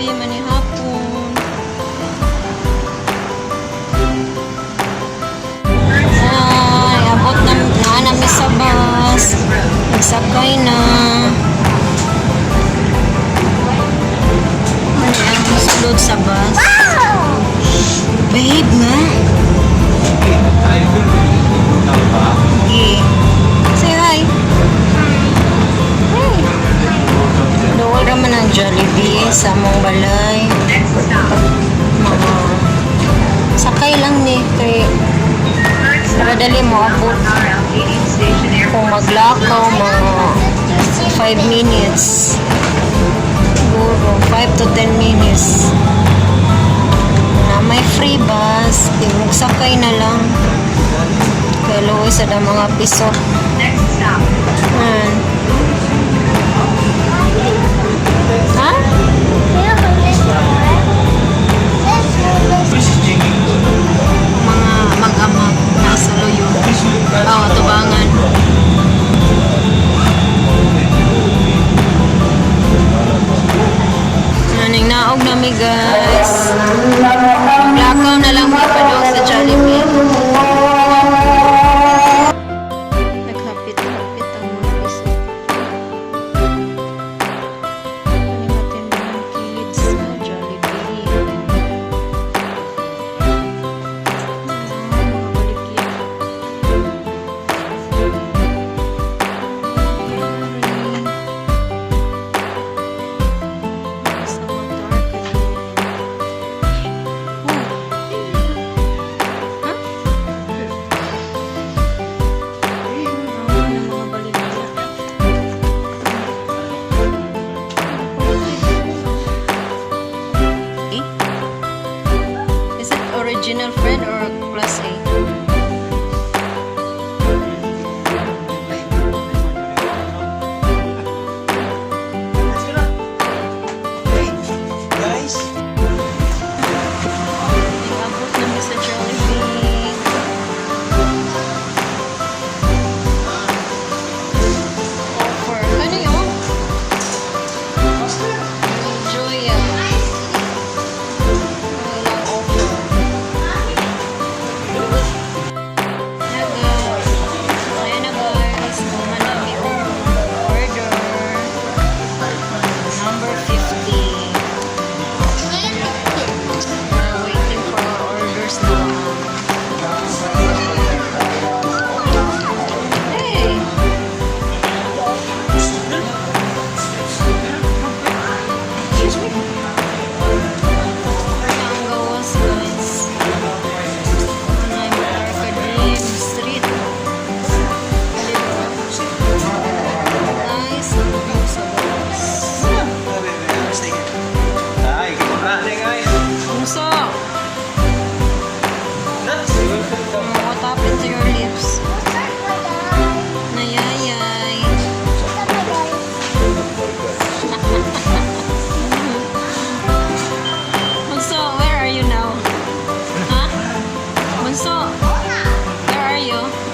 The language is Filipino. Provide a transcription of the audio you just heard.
Jollibee manihapon. Ay, abot na namin sa bus. Nagsakay na. Ayan, masulod sa bus. Babe, nga. Okay. Say hi. Hey. Doon naman ang Jollibee sa mong balay. Sakay lang ni. Kaya para dali mo abot. Kung maglakaw, mga 5 minutes. Siguro, 5 to 10 minutes. Na may free bus. Magsakay na lang. Kaya luwi sa da mga piso. Next stop. Ha? Mga mag-ama nasa loyo. Tubangan. Naning naog nami guys. Lakaw na lang papadong sa Jollibee. Naghapit-hapit ang mga piso. Natin ng kilid sa Jollibee. Mga balikya. Sa motor Is it original friend or class A? Abot namin sa Jollibee. Offer. Ano yun? Enjoy yan. Walang offer. Ayan na guys. Naman namin order. Number 50. We're waiting for our orders now. Hey! Ang gawas guys. Ang Arcade Street. Guys, ang sa gawas. Puso! What happened to your lips? Nayayay. Bunso, where are you now? Huh? Bunso, where are you?